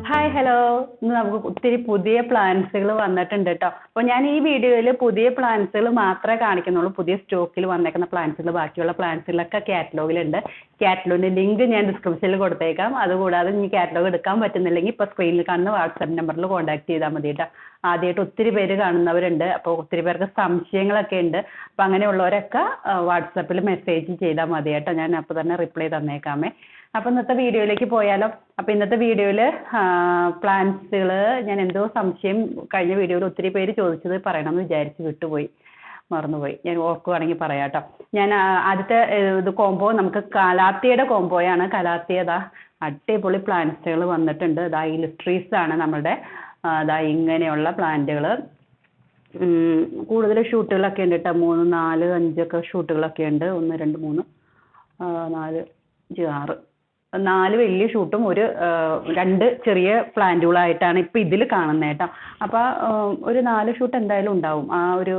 Hi hello ഇന്ന് നമുക്ക് ഒത്തിരി പുതിയ പ്ലാന്റ്സുകൾ വന്നിട്ടുണ്ട് കേട്ടോ. അപ്പോൾ ഞാൻ ഈ വീഡിയോയിൽ പുതിയ പ്ലാന്റ്സുകൾ മാത്രമേ കാണിക്കുന്നുള്ളൂ. പുതിയ സ്റ്റോക്കിൽ വന്നേക്കുന്ന പ്ലാന്റ്സുകൾ, ബാക്കിയുള്ള പ്ലാന്റ്സുകളൊക്കെ കാറ്റലോഗിലുണ്ട്. കാറ്റലോഗിന്റെ ലിങ്ക് ഞാൻ ഡിസ്ക്രിപ്ഷനിൽ കൊടുത്തേക്കാം. അതുകൂടാതെ ഇനി കാറ്റലോഗ് എടുക്കാൻ പറ്റുന്നില്ലെങ്കിൽ ഇപ്പോൾ സ്ക്രീനിൽ കാണുന്ന വാട്സാപ്പ് നമ്പറിൽ കോൺടാക്ട് ചെയ്താൽ മതി കേട്ടോ. ആദ്യമായിട്ട് ഒത്തിരി പേര് കാണുന്നവരുണ്ട്, അപ്പോൾ ഒത്തിരി പേർക്ക് സംശയങ്ങളൊക്കെ ഉണ്ട്. അപ്പം അങ്ങനെയുള്ളവരൊക്കെ വാട്സാപ്പിൽ മെസ്സേജ് ചെയ്താൽ മതി കേട്ടോ. ഞാൻ അപ്പോൾ തന്നെ റിപ്ലൈ തന്നേക്കാമേ. അപ്പോൾ ഇന്നത്തെ വീഡിയോയിലേക്ക് പോയാലോ. അപ്പോൾ ഇന്നത്തെ വീഡിയോയിൽ പ്ലാന്റ്സുകൾ ഞാൻ എന്തോ സംശയം കഴിഞ്ഞ വീഡിയോയിൽ ഒത്തിരി പേര് ചോദിച്ചത് പറയണമെന്ന് വിചാരിച്ച് വിട്ടുപോയി, മറന്നുപോയി. ഞാൻ ഓർക്കുവാണെങ്കിൽ പറയാം കേട്ടോ. ഞാൻ ആദ്യത്തെ ഇത് കോംബോ നമുക്ക് കലാത്തിയുടെ കോംബോയാണ്. കലാത്തിയതാ അടിപൊളി പ്ലാന്റ്സുകൾ വന്നിട്ടുണ്ട്. ഇതാ ഈ ലിസ്ട്രീസ് ആണ് നമ്മുടെ ഇതാ ഇങ്ങനെയുള്ള പ്ലാന്റുകൾ. കൂടുതൽ ഷൂട്ടുകളൊക്കെ ഉണ്ട് കേട്ടോ. 3, 4, 5 ഷൂട്ടുകളൊക്കെ ഉണ്ട്. 1, 2, 3, 4, 5, 6, 4 വലിയ ഷൂട്ടും 2 ചെറിയ പ്ലാന്റുകളായിട്ടാണ് ഇപ്പം ഇതിൽ കാണുന്നത് കേട്ടോ. അപ്പോൾ ഒരു 4 ഷൂട്ട് എന്തായാലും ഉണ്ടാവും. ആ ഒരു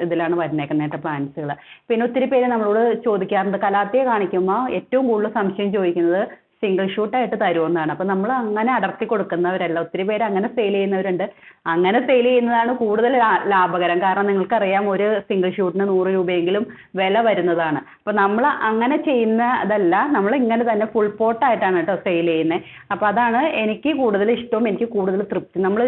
ഇതിലാണ് വരുന്നേക്കുന്നത് കേട്ടോ പ്ലാന്റ്സുകൾ. പിന്നെ ഒത്തിരി പേര് നമ്മളോട് ചോദിക്കാറുണ്ട്, കലാത്തിയെ കാണിക്കുമ്പോൾ ഏറ്റവും കൂടുതൽ സംശയം ചോദിക്കുന്നത് സിംഗിൾ ഷൂട്ടായിട്ട് തരുമെന്നാണ്. അപ്പം നമ്മൾ അങ്ങനെ അടർത്തി കൊടുക്കുന്നവരല്ല. ഒത്തിരി പേര് അങ്ങനെ സെയിൽ ചെയ്യുന്നവരുണ്ട്. അങ്ങനെ സെയിൽ ചെയ്യുന്നതാണ് കൂടുതൽ ലാഭകരം. കാരണം നിങ്ങൾക്കറിയാം, ഒരു സിംഗിൾ ഷൂട്ടിന് 100 രൂപയെങ്കിലും വില വരുന്നതാണ്. അപ്പം നമ്മൾ അങ്ങനെ ചെയ്യുന്ന അതല്ല, നമ്മൾ ഇങ്ങനെ തന്നെ ഫുൾ പോട്ടായിട്ടാണ് കേട്ടോ സെയിൽ ചെയ്യുന്നത്. അപ്പം അതാണ് എനിക്ക് കൂടുതൽ ഇഷ്ടവും എനിക്ക് കൂടുതൽ തൃപ്തി. നമ്മൾ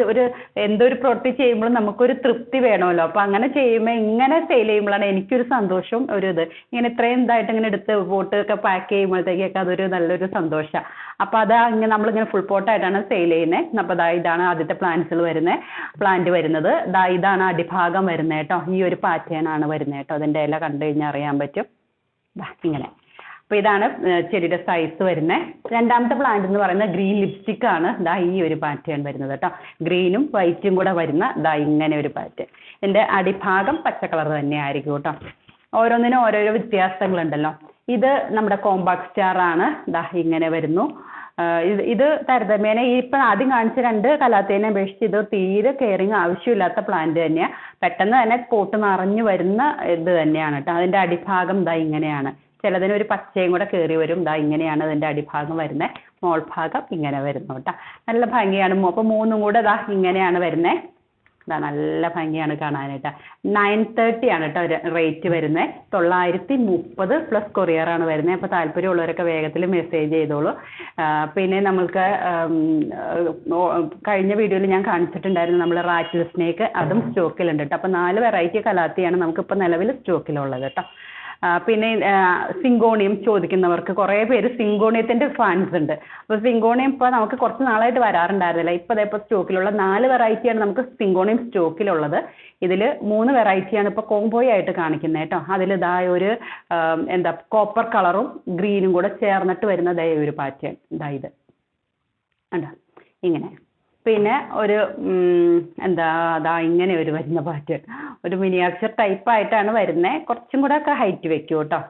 എന്തൊരു പ്രവൃത്തി ചെയ്യുമ്പോഴും നമുക്കൊരു തൃപ്തി വേണമല്ലോ. അപ്പം അങ്ങനെ ചെയ്യുമ്പോൾ ഇങ്ങനെ സെയിൽ ചെയ്യുമ്പോഴാണ് എനിക്കൊരു സന്തോഷവും ഇത്. ഇങ്ങനെ ഇത്രയും ഇതായിട്ട് ഇങ്ങനെ എടുത്ത് പോട്ടൊക്കെ പാക്ക് ചെയ്യുമ്പോഴത്തേക്കൊക്കെ അതൊരു നല്ലൊരു സന്തോഷം. അപ്പൊ അതാ ഇങ്ങനെ നമ്മളിങ്ങനെ ഫുൾ പോട്ടായിട്ടാണ് സെയിൽ ചെയ്യുന്നത്. അപ്പൊ ഇതാണ് ആദ്യത്തെ പ്ലാന്റ് വരുന്നത്. ഇതാണ് അടിഭാഗം വരുന്നത് കേട്ടോ. ഈ ഒരു പാറ്റേൺ ആണ് വരുന്നത് കേട്ടോ. അതിന്റെ ഇല കണ്ടു കഴിഞ്ഞാൽ അറിയാൻ പറ്റും. ഇങ്ങനെ. അപ്പൊ ഇതാണ് ചെടിയുടെ സൈസ് വരുന്നത്. രണ്ടാമത്തെ പ്ലാന്റ് എന്ന് പറയുന്നത് ഗ്രീൻ ലിപ്സ്റ്റിക് ആണ്. ഈ ഒരു പാറ്റേൺ വരുന്നത് കേട്ടോ. ഗ്രീനും വൈറ്റും കൂടെ വരുന്ന ഇങ്ങനെ ഒരു പാറ്റേൺ. ഇതിന്റെ അടിഭാഗം പച്ച കളർ തന്നെ ആയിരിക്കും കേട്ടോ. ഓരോന്നിനും ഓരോരോ വ്യത്യാസങ്ങളുണ്ടല്ലോ. ഇത് നമ്മുടെ കോമ്പാക്ട് സ്റ്റാർ ആണ്. ഇങ്ങനെ വരുന്നു. ഇത് താരതമ്യേന ഇപ്പം ആദ്യം കാണിച്ച 2 കലാത്തേനെ അപേക്ഷിച്ച് ഇത് തീരെ കെയറിങ് ആവശ്യമില്ലാത്ത പ്ലാന്റ് തന്നെയാണ്. പെട്ടെന്ന് തന്നെ പോട്ട് നിറഞ്ഞു വരുന്ന ഇത് തന്നെയാണ് കേട്ടോ. അതിൻ്റെ അടിഭാഗം ഇങ്ങനെയാണ്. ചിലതിന് ഒരു പച്ചയും കൂടെ കയറി വരും. ഇങ്ങനെയാണ് അതിൻ്റെ അടിഭാഗം വരുന്നത്. മോൾ ഭാഗം ഇങ്ങനെ വരുന്നു കേട്ടോ. നല്ല ഭംഗിയാണ്. അപ്പോൾ 3 കൂടെ ഇങ്ങനെയാണ് വരുന്നത്. നല്ല ഭംഗിയാണ് കാണാനായിട്ട്. 930 ആണ് കേട്ടോ റേറ്റ് വരുന്നത്. 930 പ്ലസ് കൊറിയറാണ് വരുന്നത്. അപ്പോൾ താല്പര്യമുള്ളവരൊക്കെ വേഗത്തിൽ മെസ്സേജ് ചെയ്തോളൂ. പിന്നെ നമ്മൾക്ക് കഴിഞ്ഞ വീഡിയോയിൽ ഞാൻ കാണിച്ചിട്ടുണ്ടായിരുന്നു നമ്മൾ റാറ്റിൽ സ്നേക്ക്, അതും സ്റ്റോക്കിലുണ്ട് കേട്ടോ. അപ്പോൾ 4 വെറൈറ്റി കലാത്തിയാണ് നമുക്കിപ്പോൾ നിലവിൽ സ്റ്റോക്കിലുള്ളത് കേട്ടോ. പിന്നെ സിങ്കോണിയം ചോദിക്കുന്നവർക്ക് കുറേ പേര് സിങ്കോണിയത്തിൻ്റെ ഫാൻസ് ഉണ്ട്. അപ്പോൾ സിങ്കോണിയം ഇപ്പോൾ നമുക്ക് കുറച്ച് നാളായിട്ട് വരാറുണ്ടായിരുന്നില്ല. ഇപ്പോൾ സ്റ്റോക്കിലുള്ള 4 വെറൈറ്റിയാണ് നമുക്ക് സിങ്കോണിയം സ്റ്റോക്കിലുള്ളത്. ഇതിൽ 3 വെറൈറ്റിയാണ് ഇപ്പോൾ കോംബോയ് ആയിട്ട് കാണിക്കുന്നത് കേട്ടോ. അതിൽ ഒരു കോപ്പർ കളറും ഗ്രീനും കൂടെ ചേർന്നിട്ട് വരുന്ന ഒരു പാറ്റേൺ ഇത് ഉണ്ടോ ഇങ്ങനെ. പിന്നെ ഒരു ഇങ്ങനെ ഒരു വരുന്ന പാറ്റേൺ, ഒരു മിനിയേച്ചർ ടൈപ്പായിട്ടാണ് വരുന്നത്. കുറച്ചും കൂടെ ഒക്കെ ഹൈറ്റ് വെക്കും കേട്ടോ.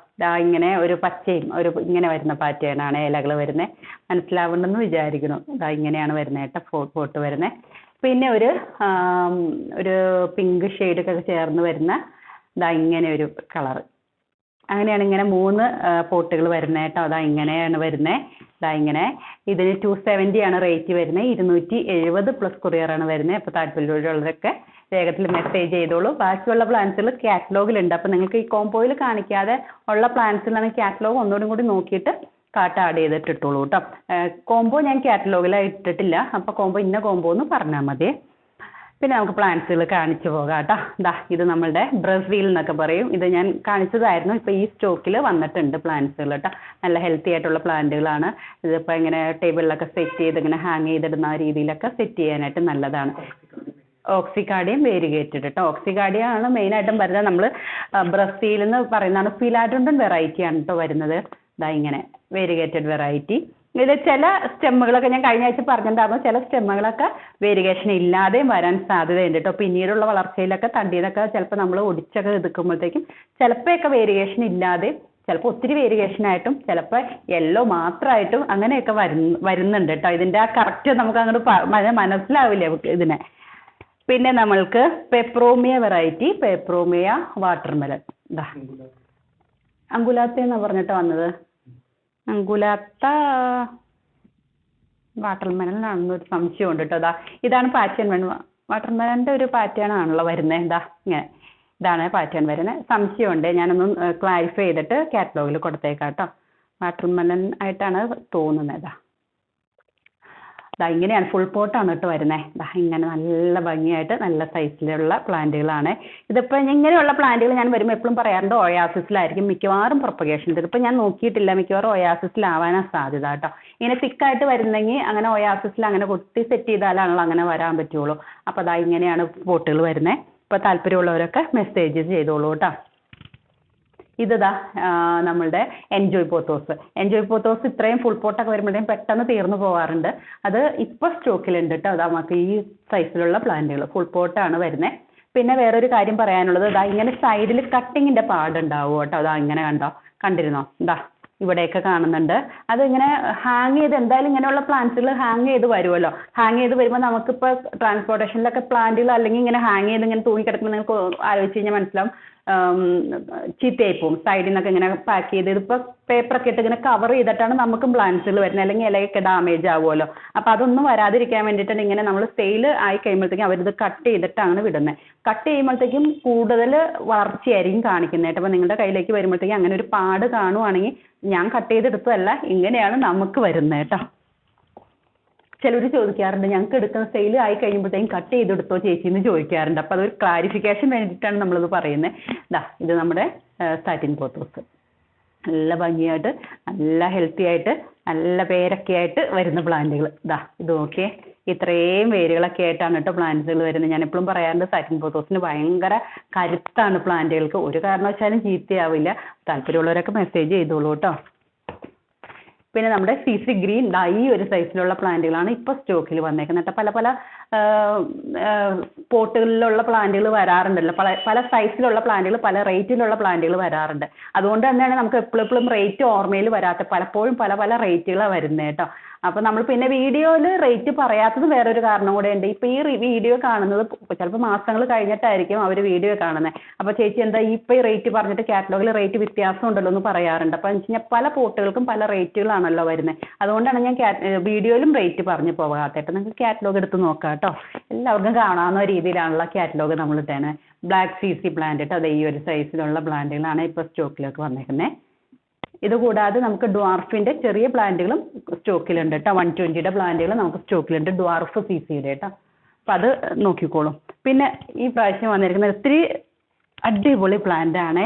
ഇങ്ങനെ ഒരു പച്ചയും ഇങ്ങനെ വരുന്ന പാറ്റേൺ ആണ് ഇലകൾ വരുന്നത്. മനസ്സിലാവുന്നുണ്ടെന്ന് വിചാരിക്കുന്നു. ഇങ്ങനെയാണ് വരുന്നത് കേട്ടോ ഫോട്ടോ വരുന്നത്. പിന്നെ ഒരു പിങ്ക് ഷെയ്ഡൊക്കെ ചേർന്ന് വരുന്ന ഇങ്ങനെ ഒരു കളറ്. അങ്ങനെയാണ് ഇങ്ങനെ 3 പോട്ടുകൾ വരുന്നത് കേട്ടോ. ഇങ്ങനെയാണ് വരുന്നത്. ഇങ്ങനെ. ഇതിന് 270 ആണ് റേറ്റ് വരുന്നത്. 270 പ്ലസ് കൊറിയറാണ് വരുന്നത്. അപ്പോൾ താല്പര്യമുള്ളവരൊക്കെ വേഗത്തിൽ മെസ്സേജ് ചെയ്തോളൂ. ബാക്കിയുള്ള പ്ലാന്റ്സുകൾ കാറ്റലോഗിലുണ്ട്. അപ്പോൾ നിങ്ങൾക്ക് ഈ കോംബോയിൽ കാണിക്കാതെ ഉള്ള പ്ലാന്റ്സിലാണ് കാറ്റലോഗ് ഒന്നുകൂടി കൂടി നോക്കിയിട്ട് കാർട്ട് ആഡ് ചെയ്തിട്ട് ഇട്ടോളൂ കേട്ടോ. കോംബോ ഞാൻ കാറ്റലോഗിലായി ഇട്ടിട്ടില്ല. അപ്പോൾ കോംബോ ഇന്ന കോംബോ എന്ന് പറഞ്ഞാൽ മതി. പിന്നെ നമുക്ക് പ്ലാന്റ്സുകൾ കാണിച്ചു പോകാം കേട്ടോ. ഇത് നമ്മളുടെ ബ്രസീൽ എന്നൊക്കെ പറയും. ഇത് ഞാൻ കാണിച്ചതായിരുന്നു. ഇപ്പോൾ ഈ സ്റ്റോക്കിൽ വന്നിട്ടുണ്ട് പ്ലാന്റ്സുകൾ കേട്ടോ. നല്ല ഹെൽത്തി ആയിട്ടുള്ള പ്ലാന്റുകളാണ്. ഇതിപ്പോൾ ഇങ്ങനെ ടേബിളിലൊക്കെ സെറ്റ് ചെയ്ത് ഇങ്ങനെ ഹാങ് ചെയ്തിടുന്ന രീതിയിലൊക്കെ സെറ്റ് ചെയ്യാനായിട്ട് നല്ലതാണ്. ഓക്സികാർഡിയം വേരിഗേറ്റഡ് കേട്ടോ. ഓക്സികാർഡിയാണ് മെയിനായിട്ടും വരുന്നത്. നമ്മൾ ബ്രസീൽ എന്ന് പറയുന്നതാണ്. ഫിലാഡോണ്ടൻ വെറൈറ്റിയാണ് കേട്ടോ വരുന്നത്. ഇങ്ങനെ വേരിഗേറ്റഡ് വെറൈറ്റി. ഇതിൽ ചില സ്റ്റെമ്മുകളൊക്കെ ഞാൻ കഴിഞ്ഞ ആഴ്ച പറഞ്ഞിട്ടുണ്ടായിരുന്നു. ചില സ്റ്റെമ്മുകളൊക്കെ വേരിഗേഷൻ ഇല്ലാതെയും വരാൻ സാധ്യതയുണ്ട് കേട്ടോ. പിന്നീടുള്ള വളർച്ചയിലൊക്കെ തണ്ടിയതൊക്കെ ചിലപ്പോൾ നമ്മൾ ഒടിച്ചൊക്കെ എടുക്കുമ്പോഴത്തേക്കും ചിലപ്പോഴൊക്കെ വേരിഗേഷൻ ഇല്ലാതെ, ചിലപ്പോൾ ഒത്തിരി വേരിഗേഷനായിട്ടും, ചിലപ്പോൾ യെല്ലോ മാത്രമായിട്ടും അങ്ങനെയൊക്കെ വരുന്നുണ്ട് കേട്ടോ. ഇതിൻ്റെ കറക്റ്റ് നമുക്ക് അങ്ങോട്ട് മനസ്സിലാവില്ല ഇതിനെ. പിന്നെ നമ്മൾക്ക് പെപ്രോമിയ വെറൈറ്റി, പെപ്രോമിയ വാട്ടർമെലൺ. അങ്കുലാത്ത എന്നാണ് പറഞ്ഞിട്ട് വന്നത്. അങ്കുലാത്ത വാട്ടർമെലനാണെന്നൊരു സംശയമുണ്ട് കേട്ടോ. അതാ ഇതാണ് പാറ്റേൺ വരുന്നത്. വാട്ടർമെലൻ്റെ ഒരു പാറ്റേൺ ആണല്ലോ വരുന്നത്. എന്താ ഇങ്ങനെ ഇതാണ് പാറ്റേൺ വരുന്നത്. സംശയമുണ്ട്, ഞാനൊന്ന് ക്ലാരിഫൈ ചെയ്തിട്ട് കാറ്റലോഗിൽ കൊടുത്തേക്കാം കേട്ടോ. വാട്ടർമെലൻ ആയിട്ടാണ് തോന്നുന്നത്. ഇങ്ങനെയാണ് ഫുൾ പോട്ടാണ് കേട്ടോ വരുന്നത്. ഇങ്ങനെ നല്ല ഭംഗിയായിട്ട് നല്ല സൈസിലുള്ള പ്ലാന്റുകളാണ്. ഇതിപ്പോൾ ഇങ്ങനെയുള്ള പ്ലാന്റുകൾ ഞാൻ വരുമ്പോൾ എപ്പോഴും പറയാറുണ്ട് ഒയാസിസിലായിരിക്കും മിക്കവാറും പ്രൊപ്പഗേഷൻ. ഇതിപ്പോൾ ഞാൻ നോക്കിയിട്ടില്ല, മിക്കവാറും ഒയാസിസിലാവാനാണ് സാധ്യത കേട്ടോ. ഇങ്ങനെ തിക്കായിട്ട് വരുന്നെങ്കിൽ അങ്ങനെ ഒയാസിസിൽ അങ്ങനെ കൊട്ടി സെറ്റ് ചെയ്താലാണല്ലോ അങ്ങനെ വരാൻ പറ്റുള്ളൂ. അപ്പോൾ ഇങ്ങനെയാണ് പോട്ടുകൾ വരുന്നത്. ഇപ്പോൾ താല്പര്യമുള്ളവരൊക്കെ മെസ്സേജ് ചെയ്തോളൂ കേട്ടോ. ഇതാ നമ്മളുടെ എൻജോയ് പോത്തോസ്. എൻജോയ് പോത്തോസ് ഇത്രയും ഫുൾ പോട്ടൊക്കെ വരുമ്പോഴത്തേക്കും പെട്ടെന്ന് തീർന്നു പോകാറുണ്ട്. അത് ഇപ്പോൾ സ്റ്റോക്കിലുണ്ട് കേട്ടോ. നമുക്ക് ഈ സൈസിലുള്ള പ്ലാന്റുകൾ ഫുൾ പോട്ടാണ് വരുന്നത്. പിന്നെ വേറൊരു കാര്യം പറയാനുള്ളത്, ഇങ്ങനെ സൈഡിൽ കട്ടിങ്ങിൻ്റെ പാടുണ്ടാവും കേട്ടോ. ഇങ്ങനെ കണ്ടിരുന്നോ? ഇവിടെയൊക്കെ കാണുന്നുണ്ട്. അതിങ്ങനെ ഹാങ് ചെയ്ത് എന്തായാലും ഇങ്ങനെയുള്ള പ്ലാന്റ്സുകൾ ഹാങ് ചെയ്ത് വരുമല്ലോ. ഹാങ് ചെയ്ത് വരുമ്പോൾ നമുക്കിപ്പോൾ ട്രാൻസ്പോർട്ടേഷനിലൊക്കെ പ്ലാന്റുകൾ അല്ലെങ്കിൽ ഇങ്ങനെ ഹാങ് ചെയ്ത് ഇങ്ങനെ തൂങ്ങി കിടക്കുമ്പോൾ നിങ്ങൾക്ക് ആലോചിച്ച് കഴിഞ്ഞാൽ മനസ്സിലാവും ചീത്തയായി പോകും. സൈഡിൽ നിന്നൊക്കെ ഇങ്ങനെ പാക്ക് ചെയ്ത് ഇതിപ്പോൾ പേപ്പറൊക്കെ ഇട്ട് ഇങ്ങനെ കവർ ചെയ്തിട്ടാണ് നമുക്കും പ്ലാന്റ്സുകൾ വരുന്നത്. അല്ലെങ്കിൽ ഇലയൊക്കെ ഡാമേജ് ആവുമല്ലോ. അപ്പോൾ അതൊന്നും വരാതിരിക്കാൻ വേണ്ടിയിട്ടാണ് ഇങ്ങനെ നമ്മൾ സെയിൽ ആയി കഴിയുമ്പോഴത്തേക്കും അവരിത് കട്ട് ചെയ്തിട്ടാണ് വിടുന്നത്. കട്ട് ചെയ്യുമ്പോഴത്തേക്കും കൂടുതൽ വളർച്ചയായിരിക്കും കാണിക്കുന്നത്. അപ്പോൾ നിങ്ങളുടെ കയ്യിലേക്ക് വരുമ്പോഴത്തേക്കും അങ്ങനെ ഒരു പാട് കാണുവാണെങ്കിൽ ഞാൻ കട്ട് ചെയ്തെടുത്തതല്ല, ഇങ്ങനെയാണ് നമുക്ക് വരുന്നത് കേട്ടോ. ചിലർ ചോദിക്കാറുണ്ട്, ഞങ്ങൾക്ക് എടുക്കുന്ന സെയിൽ ആയി കഴിയുമ്പോഴത്തേക്കും കട്ട് ചെയ്തെടുത്തോ ചേച്ചി എന്ന് ചോദിക്കാറുണ്ട്. അപ്പോൾ അതൊരു ക്ലാരിഫിക്കേഷൻ വേണ്ടിയിട്ടാണ് നമ്മളിത് പറയുന്നത്. ഇത് നമ്മുടെ സാറ്റിൻ പോത്തോസ്. നല്ല ഭംഗിയായിട്ട് നല്ല ഹെൽത്തി ആയിട്ട് നല്ല പേരൊക്കെ ആയിട്ട് വരുന്ന പ്ലാന്റുകൾ. ഇത് നോക്കിയേ, ഇത്രയും വേരുകളൊക്കെ ആയിട്ടാണ് കേട്ടോ പ്ലാന്റ്സുകൾ വരുന്നത്. ഞാൻ എപ്പോഴും പറയാറുണ്ട് സാറ്റിൻ പോത്തോസിന് ഭയങ്കര കരുത്താണ് പ്ലാന്റുകൾക്ക്. ഒരു കാരണവശാലും ചീത്തയാവില്ല. താല്പര്യമുള്ളവരൊക്കെ മെസ്സേജ് ചെയ്തോളൂ കേട്ടോ. പിന്നെ നമ്മുടെ സി ഗ്രീൻ ഈ ഒരു സൈസിലുള്ള പ്ലാന്റുകളാണ് ഇപ്പോൾ സ്റ്റോക്കിൽ വന്നേക്കുന്നത്. പല പല പോട്ടുകളിലുള്ള പ്ലാന്റുകൾ വരാറുണ്ടല്ലോ. പല സൈസിലുള്ള പ്ലാന്റുകൾ പല റേറ്റിലുള്ള പ്ലാന്റുകൾ വരാറുണ്ട്. അതുകൊണ്ട് തന്നെയാണ് നമുക്ക് എപ്പോഴും റേറ്റ് ഓർമ്മയിൽ വരാത്ത. പലപ്പോഴും പല പല റേറ്റുകളാണ് വരുന്നത് കേട്ടോ. അപ്പോൾ നമ്മൾ പിന്നെ വീഡിയോയിൽ റേറ്റ് പറയാത്തത് വേറൊരു കാരണം കൂടെ ഉണ്ട്. ഇപ്പോൾ ഈ വീഡിയോ കാണുന്നത് ചിലപ്പോൾ മാസങ്ങൾ കഴിഞ്ഞിട്ടായിരിക്കും അവർ വീഡിയോ കാണുന്നത്. അപ്പോൾ ചേച്ചി എന്താ ഇപ്പോൾ ഈ റേറ്റ് പറഞ്ഞിട്ട് കാറ്റലോഗിൽ റേറ്റ് വ്യത്യാസം ഉണ്ടല്ലോ എന്ന് പറയാറുണ്ട്. അപ്പോൾ എന്ന് വെച്ച് കഴിഞ്ഞാൽ പല പോട്ടുകൾക്കും പല റേറ്റുകളാണല്ലോ വരുന്നത്. അതുകൊണ്ടാണ് ഞാൻ വീഡിയോയിലും റേറ്റ് പറഞ്ഞു പോകാത്തത്. നിങ്ങൾക്ക് കാറ്റലോഗ് എടുത്ത് നോക്കാം കേട്ടോ. എല്ലാവർക്കും കാണാവുന്ന രീതിയിലാണല്ലോ കാറ്റലോഗ് നമ്മൾ ഇട്ടേനെ. ബ്ലാക്ക് CC പ്ലാന്റ് കേട്ടോ. ഈ ഒരു സൈസിലുള്ള പ്ലാന്റുകളാണ് ഇപ്പോൾ സ്റ്റോക്കിലേക്ക് വന്നേക്കുന്നത്. ഇത് കൂടാതെ നമുക്ക് ഡ്വാർഫിൻ്റെ ചെറിയ പ്ലാന്റുകളും സ്റ്റോക്കിലുണ്ട് കേട്ടോ. 120യുടെ പ്ലാന്റുകൾ നമുക്ക് സ്റ്റോക്കിലുണ്ട്, ഡ്വാർഫ് CCയുടെ കേട്ടോ. അപ്പോൾ അത് നോക്കിക്കോളും. പിന്നെ ഈ പ്രാവശ്യം വന്നിരിക്കുന്നത് ഒത്തിരി അടിപൊളി പ്ലാന്റ് ആണ്.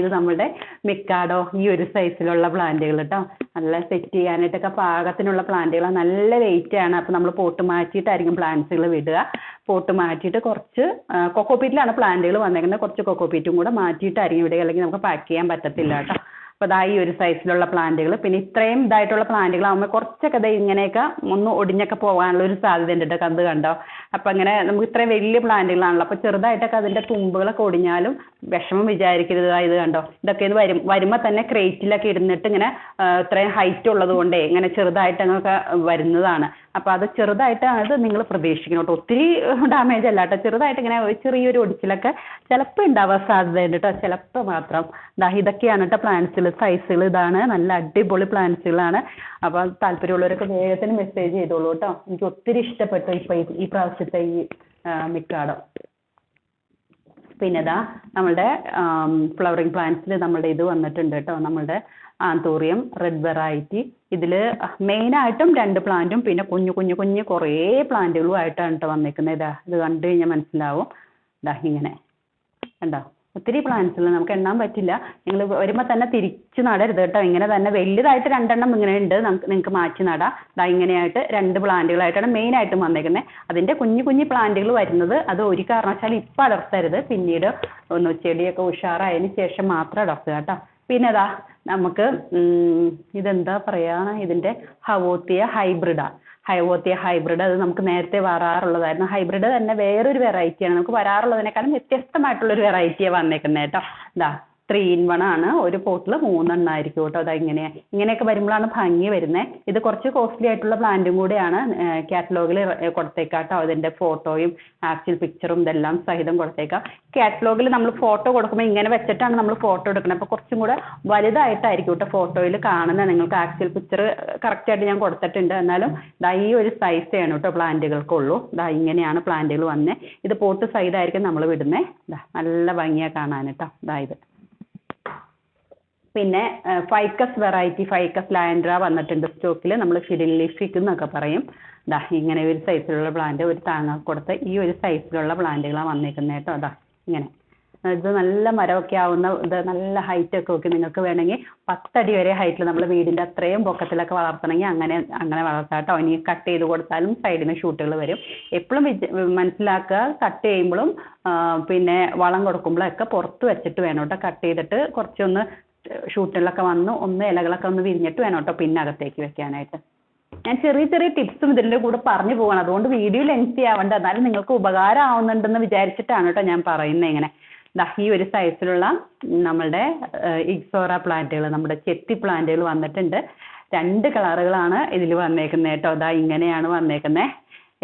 ഇത് നമ്മുടെ മിക്കാഡോ ഈ ഒരു സൈസിലുള്ള പ്ലാന്റുകൾ കേട്ടോ. നല്ല സെറ്റ് ചെയ്യാനായിട്ടൊക്കെ പാകത്തിനുള്ള പ്ലാന്റുകളാണ്. നല്ല വെയിറ്റ് ആണ്. അപ്പോൾ നമ്മൾ പോട്ട് മാറ്റിയിട്ടായിരിക്കും പ്ലാന്റ്സുകൾ വിടുക. പോട്ട് മാറ്റിയിട്ട് കുറച്ച് കൊക്കോപീറ്റിലാണ് പ്ലാന്റുകൾ വന്നേക്കുന്നത്. കുറച്ച് കൊക്കോപീറ്റും കൂടെ മാറ്റിയിട്ടായിരിക്കും വിടുക, അല്ലെങ്കിൽ നമുക്ക് പാക്ക് ചെയ്യാൻ പറ്റത്തില്ല കേട്ടോ. അപ്പോൾ ഈ ഒരു സൈസിലുള്ള പ്ലാന്റുകൾ, പിന്നെ ഇത്രയും ഇതായിട്ടുള്ള പ്ലാന്റുകളാകുമ്പോൾ കുറച്ചൊക്കെ ഇങ്ങനെയൊക്കെ ഒന്ന് ഒടിഞ്ഞൊക്കെ പോകാനുള്ള ഒരു സാധ്യത ഉണ്ട് കേട്ടോ. കണ്ട് കണ്ടോ? അപ്പോൾ അങ്ങനെ നമുക്ക് ഇത്രയും വലിയ പ്ലാന്റുകളാണല്ലോ. അപ്പോൾ ചെറുതായിട്ടൊക്കെ അതിൻ്റെ തുമ്പുകളൊക്കെ ഒടിഞ്ഞാലും വിഷമം വിചാരിക്കരുത്. ഇത് കണ്ടോ? ഇതൊക്കെ ഇത് വരുമ്പോൾ തന്നെ ക്രേറ്റിലൊക്കെ ഇരുന്നിട്ട് ഇങ്ങനെ ഇത്രയും ഹൈറ്റ് ഉള്ളത് കൊണ്ടേ ഇങ്ങനെ ചെറുതായിട്ട് അങ്ങൊക്കെ വരുന്നതാണ്. അപ്പോൾ അത് ചെറുതായിട്ടാണ് നിങ്ങൾ പ്രതീക്ഷിക്കണം കേട്ടോ. ഒത്തിരി ഡാമേജ് അല്ല കേട്ടോ. ചെറുതായിട്ട് ഇങ്ങനെ ചെറിയൊരു ഒടിച്ചിലൊക്കെ ചിലപ്പോൾ ഉണ്ടാവാൻ സാധ്യതയുണ്ട് കേട്ടോ. ചിലപ്പോൾ മാത്രം. ഇതൊക്കെയാണ് കേട്ടോ പ്ലാന്റ്സുകൾ സൈസുകൾ. ഇതാണ് നല്ല അടിപൊളി പ്ലാന്റ്സുകളാണ്. അപ്പോൾ താല്പര്യമുള്ളവരൊക്കെ വേഗത്തിന് മെസ്സേജ് ചെയ്തോളൂ കേട്ടോ. എനിക്ക് ഒത്തിരി ഇഷ്ടപ്പെട്ടു ഇപ്പോൾ ഈ പ്രാവശ്യത്തെ ഈ മിക്കാഡോ. പിന്നെ നമ്മളുടെ ഫ്ലവറിങ് പ്ലാന്റ്സിൽ നമ്മളുടെ ഇത് വന്നിട്ടുണ്ട് കേട്ടോ. നമ്മളുടെ ആന്തൂറിയം റെഡ് വെറൈറ്റി. ഇതിൽ മെയിനായിട്ടും 2 പ്ലാന്റും പിന്നെ കുഞ്ഞു കുറേ പ്ലാന്റുകളും ആയിട്ടാണ് കേട്ടോ വന്നേക്കുന്നത്. ഇത് കണ്ടു കഴിഞ്ഞാൽ മനസ്സിലാവും. ഇങ്ങനെ കണ്ടോ? ഒത്തിരി പ്ലാന്റ്സുകൾ നമുക്ക് എണ്ണാൻ പറ്റില്ല. നിങ്ങൾ വരുമ്പോൾ തന്നെ തിരിച്ച് നടരുത് കേട്ടോ. ഇങ്ങനെ തന്നെ വലുതായിട്ട് 2 എണ്ണം ഇങ്ങനെ ഉണ്ട്, നിങ്ങൾക്ക് മാറ്റി നടാം. ഇങ്ങനെയായിട്ട് 2 പ്ലാന്റുകളായിട്ടാണ് മെയിനായിട്ടും വന്നേക്കുന്നത്. അതിൻ്റെ കുഞ്ഞു പ്ലാന്റുകൾ വരുന്നത് അത് ഒരു കാരണവശാലും ഇപ്പം അടർത്തരുത്. പിന്നീട് ഒന്ന് ചെടിയൊക്കെ ഉഷാറായതിന് ശേഷം മാത്രം അടർത്തുക കേട്ടോ. പിന്നെ നമുക്ക് ഇതെന്താ പറയുക, ഇതിൻ്റെ ഹവോത്തിയ ഹൈബ്രിഡ്. അത് നമുക്ക് നേരത്തെ വരാറുള്ളതായിരുന്നു. ഹൈബ്രിഡ് തന്നെ വേറൊരു വെറൈറ്റിയാണ്. നമുക്ക് വരാറുള്ളതിനേക്കാളും വ്യത്യസ്തമായിട്ടുള്ളൊരു വെറൈറ്റിയാണ് വന്നേക്കുന്നത് കേട്ടോ. 3 in 1 ആണ്. ഒരു പോട്ടിൽ 3 എണ്ണമായിരിക്കും കേട്ടോ. അതാ ഇങ്ങനെയൊക്കെ വരുമ്പോഴാണ് ഭംഗി വരുന്നത്. ഇത് കുറച്ച് കോസ്റ്റ്ലി ആയിട്ടുള്ള പ്ലാന്റും കൂടെയാണ്. കാറ്റലോഗിൽ കൊടുത്തേക്കാട്ടോ. അതിൻ്റെ ഫോട്ടോയും ആക്ച്വൽ പിക്ചറും ഇതെല്ലാം സഹിതം കൊടുത്തേക്കാം. കാറ്റലോഗിൽ നമ്മൾ ഫോട്ടോ കൊടുക്കുമ്പോൾ ഇങ്ങനെ വെച്ചിട്ടാണ് നമ്മൾ ഫോട്ടോ എടുക്കുന്നത്. അപ്പോൾ കുറച്ചും കൂടെ വലുതായിട്ടായിരിക്കും കേട്ടോ ഫോട്ടോയിൽ കാണുന്നത്. നിങ്ങൾക്ക് ആക്ച്വൽ പിക്ചർ കറക്റ്റായിട്ട് ഞാൻ കൊടുത്തിട്ടുണ്ട്. എന്നാലും ദാ ഈ ഒരു സൈസ് ആണ് കേട്ടോ പ്ലാന്റുകൾക്കുള്ളൂ. ദാ ഇങ്ങനെയാണ് പ്ലാന്റുകൾ വന്നത്. ഇത് പോട്ട് സൈഡായിരിക്കും നമ്മൾ വിടുന്നത്. നല്ല ഭംഗിയാണ് കാണാൻ കേട്ടോ. ദാ ഇത് പിന്നെ ഫൈക്കസ് വെറൈറ്റി, ഫൈക്കസ് ലാൻഡ്ര വന്നിട്ടുണ്ട് സ്റ്റോക്കിൽ. നമ്മൾ ഫിഡിലിഫിക് എന്നൊക്കെ പറയും. ദാ ഇങ്ങനെ ഒരു സൈസിലുള്ള പ്ലാന്റ്, ഒരു താങ്ങ കൊടുത്ത് ഈ ഒരു സൈസിലുള്ള പ്ലാന്റുകളാണ് വന്നേക്കുന്നത് കേട്ടോ. അതാ ഇങ്ങനെ ഇത് നല്ല മരമൊക്കെ ആവുന്ന, ഇത് നല്ല ഹൈറ്റൊക്കെ ഒക്കെ നിങ്ങൾക്ക് വേണമെങ്കിൽ 10 അടി വരെ ഹൈറ്റിൽ നമ്മൾ വീടിൻ്റെ അത്രയും പൊക്കത്തിലൊക്കെ വളർത്തണമെങ്കിൽ അങ്ങനെ വളർത്താം കേട്ടോ. ഇനി കട്ട് ചെയ്ത് കൊടുത്താലും സൈഡിൽ നിന്ന് ഷൂട്ടുകൾ വരും. എപ്പോഴും മനസ്സിലാക്കുക, കട്ട് ചെയ്യുമ്പോഴും പിന്നെ വളം കൊടുക്കുമ്പോഴൊക്കെ പുറത്ത് വെച്ചിട്ട് വേണം കേട്ടോ. കട്ട് ചെയ്തിട്ട് കുറച്ചൊന്ന് ഷൂട്ടുകളൊക്കെ വന്ന് ഇലകളൊക്കെ ഒന്ന് വിരിഞ്ഞിട്ട് വേണം കേട്ടോ പിന്നെ അകത്തേക്ക് വെക്കാനായിട്ട്. ഞാൻ ചെറിയ ചെറിയ ടിപ്സും ഇതിൻ്റെ കൂടെ പറഞ്ഞു പോകണം. അതുകൊണ്ട് വീഡിയോ ലെങ്തി ആവണ്ട, എന്നാലും നിങ്ങൾക്ക് ഉപകാരം ആവുന്നുണ്ടെന്ന് വിചാരിച്ചിട്ടാണ് കേട്ടോ ഞാൻ പറയുന്നത്. ഇങ്ങനെ ഈ ഒരു സൈസിലുള്ള നമ്മളുടെ ഇക്സോറ പ്ലാന്റുകൾ, നമ്മുടെ ചെത്തി പ്ലാന്റുകൾ വന്നിട്ടുണ്ട്. 2 കളറുകളാണ് ഇതിൽ വന്നേക്കുന്നത് കേട്ടോ. അതാ ഇങ്ങനെയാണ് വന്നേക്കുന്നത്.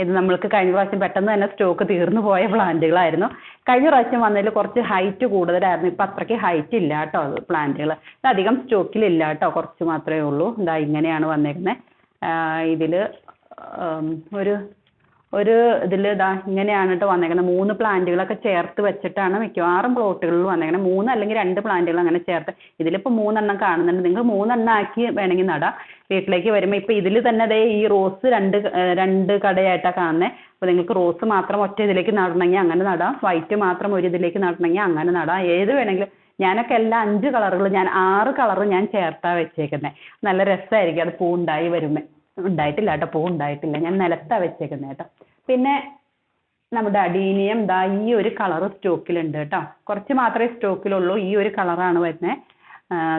ഇത് നമ്മൾക്ക് കഴിഞ്ഞ പ്രാവശ്യം പെട്ടെന്ന് തന്നെ സ്റ്റോക്ക് തീർന്നു പോയ പ്ലാന്റുകളായിരുന്നു. കഴിഞ്ഞ പ്രാവശ്യം വന്നതിൽ കുറച്ച് ഹൈറ്റ് കൂടുതലായിരുന്നു. ഇപ്പം അത്രയ്ക്ക് ഹൈറ്റ് ഇല്ല കേട്ടോ പ്ലാന്റുകൾ. ഇത് അധികം സ്റ്റോക്കിലില്ല കേട്ടോ, കുറച്ച് മാത്രമേ ഉള്ളൂ. ഇതാ ഇങ്ങനെയാണ് വന്നേക്കുന്നത്. ഇതിൽ ഒരു ഇതിൽ ഇതാ ഇങ്ങനെയാണ് കേട്ടോ വന്നേക്കുന്നത്. 3 പ്ലാന്റുകളൊക്കെ ചേർത്ത് വെച്ചിട്ടാണ് മിക്കവാറും പ്ലോട്ടുകളിൽ വന്നേക്കുന്നത്. 3 അല്ലെങ്കിൽ 2 പ്ലാന്റുകൾ അങ്ങനെ ചേർത്ത്. ഇതിലിപ്പോൾ 3 എണ്ണം കാണുന്നുണ്ട്. നിങ്ങൾ 3 എണ്ണം ആക്കി വേണമെങ്കിൽ നടാം. വീട്ടിലേക്ക് വരുമ്പോൾ ഇപ്പോൾ ഇതിൽ തന്നെ അതേ ഈ റോസ് രണ്ട് കടയായിട്ടാണ് കാണുന്നത്. അപ്പോൾ നിങ്ങൾക്ക് റോസ് മാത്രം ഒറ്റ ഇതിലേക്ക് നടണമെങ്കിൽ അങ്ങനെ നടാം. വൈറ്റ് മാത്രം ഒരു ഇതിലേക്ക് നടണമെങ്കിൽ അങ്ങനെ നടാം. ഏത് വേണമെങ്കിലും. ഞാനൊക്കെ എല്ലാം 5 കളറുകൾ, ഞാൻ 6 കളർ ഞാൻ ചേർത്താ വെച്ചേക്കുന്നത്. നല്ല രസമായിരിക്കും അത് പൂവുണ്ടായി വരുമ്പോൾ. ഉണ്ടായിട്ടില്ല കേട്ടോ, പൂ ഉണ്ടായിട്ടില്ല. ഞാൻ നിലത്താണ് വെച്ചേക്കുന്നത് കേട്ടോ. പിന്നെ നമ്മുടെ അഡീനിയം ദാ ഈ ഒരു കളർ സ്റ്റോക്കിലുണ്ട് കേട്ടോ. കുറച്ച് മാത്രമേ സ്റ്റോക്കിലുള്ളൂ. ഈ ഒരു കളറാണ് വരുന്നത്.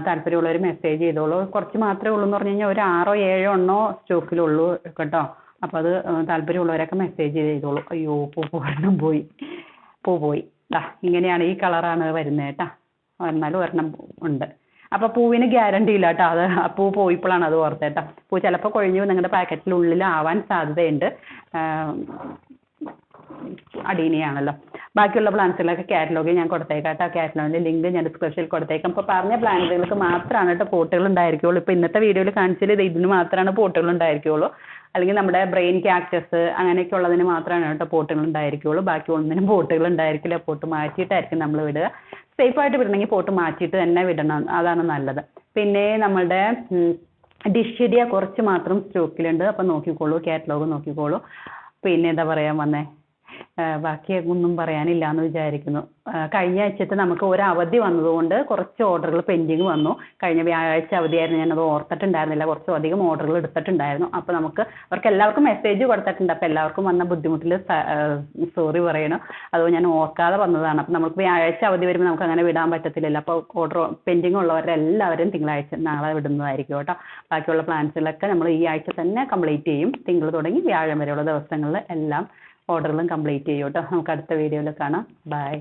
താല്പര്യമുള്ളവർ മെസ്സേജ് ചെയ്തോളൂ. കുറച്ച് മാത്രമേ ഉള്ളൂ എന്ന് പറഞ്ഞു കഴിഞ്ഞാൽ ഒരു 6 7 എണ്ണോ സ്റ്റോക്കിലുള്ളൂ കേട്ടോ. അപ്പോൾ അത് താല്പര്യമുള്ളവരൊക്കെ മെസ്സേജ് ചെയ്തോളൂ. അയ്യോ പൂ പോയി. ദാ ഇങ്ങനെയാണ്, ഈ കളറാണ് വരുന്നത് കേട്ടോ. എന്നാലും ഒരെണ്ണം ഉണ്ട്. അപ്പോൾ പൂവിന് ഗ്യാരണ്ടി ഇല്ല കേട്ടോ. അത് പൂ പോയപ്പോഴാണ് അത് ഓർത്തേട്ടോ. പൂ ചിലപ്പോൾ കൊഴിഞ്ഞു നിങ്ങളുടെ പാക്കറ്റിനുള്ളിൽ ആവാൻ സാധ്യതയുണ്ട്. അടീനിയാണല്ലോ. ബാക്കിയുള്ള പ്ലാന്റ്സുകളൊക്കെ കാറ്റലോഗിൽ ഞാൻ കൊടുത്തേക്കാം കേട്ടോ. കാറ്റലോഗിൻ്റെ ലിങ്ക് ഞാൻ ഡിസ്ക്രിപ്ഷനിൽ കൊടുത്തേക്കാം. ഇപ്പോൾ പറഞ്ഞ പ്ലാന്റുകൾക്ക് മാത്രമാണ് കേട്ടോ പോട്ടുകൾ ഉണ്ടായിരിക്കുള്ളൂ. ഇപ്പോൾ ഇന്നത്തെ വീഡിയോയിൽ കാണിച്ചാൽ ഇതിന് മാത്രമാണ് പോട്ടുകൾ ഉണ്ടായിരിക്കുള്ളൂ. അല്ലെങ്കിൽ നമ്മുടെ ബ്രെയിൻ ക്യാക്ടസ് അങ്ങനെയൊക്കെ ഉള്ളതിന് മാത്രമാണ് കേട്ടോ പോട്ടുകൾ ഉണ്ടായിരിക്കുള്ളൂ. ബാക്കി ഒന്നിനും പോട്ടുകൾ ഉണ്ടായിരിക്കില്ല. പോട്ട് മാറ്റിയിട്ടായിരിക്കും നമ്മൾ വിടുക. സേഫായിട്ട് വിടണമെങ്കിൽ പോട്ട് മാറ്റിയിട്ട് തന്നെ വിടണം, അതാണ് നല്ലത്. പിന്നെ നമ്മളുടെ ഡിഷിഡിയ കുറച്ച് മാത്രം സ്റ്റോക്കിലുണ്ട്. അപ്പം നോക്കിക്കോളൂ, കാറ്റലോഗ് നോക്കിക്കോളൂ. പിന്നെ എന്താ പറയാൻ വന്നേ, ബാക്കി ഒന്നും പറയാനില്ല എന്ന് വിചാരിക്കുന്നു. കഴിഞ്ഞ ആഴ്ചത്തെ നമുക്ക് ഒരു അവധി വന്നതുകൊണ്ട് കുറച്ച് ഓർഡറുകൾ പെൻഡിങ് വന്നു. കഴിഞ്ഞ വ്യാഴാഴ്ച അവധിയായിരുന്നു, ഞാനത് ഓർത്തിട്ടുണ്ടായിരുന്നില്ല. കുറച്ചധികം ഓർഡറുകൾ എടുത്തിട്ടുണ്ടായിരുന്നു. അപ്പോൾ അവർക്ക് എല്ലാവർക്കും മെസ്സേജ് കൊടുത്തിട്ടുണ്ട്. അപ്പോൾ എല്ലാവർക്കും വന്ന ബുദ്ധിമുട്ടിൽ സോറി പറയണം. അത് ഞാൻ ഓർക്കാതെ വന്നതാണ്. അപ്പോൾ നമുക്ക് വ്യാഴാഴ്ച അവധി വരുമ്പോൾ നമുക്ക് അങ്ങനെ വിടാൻ പറ്റത്തില്ലല്ലോ. അപ്പോൾ ഓർഡർ പെൻഡിങ് ഉള്ളവരെ എല്ലാവരും നാളെ വിടുന്നതായിരിക്കും കേട്ടോ. ബാക്കിയുള്ള പ്ലാൻസുകളൊക്കെ നമ്മൾ ഈ ആഴ്ച തന്നെ കംപ്ലീറ്റ് ചെയ്യും. തിങ്കൾ തുടങ്ങി വ്യാഴം വരെയുള്ള ദിവസങ്ങളിൽ എല്ലാം ഓർഡറുകളും കംപ്ലീറ്റ് ചെയ്യും കേട്ടോ. നമുക്ക് അടുത്ത വീഡിയോയിൽ കാണാം. ബൈ.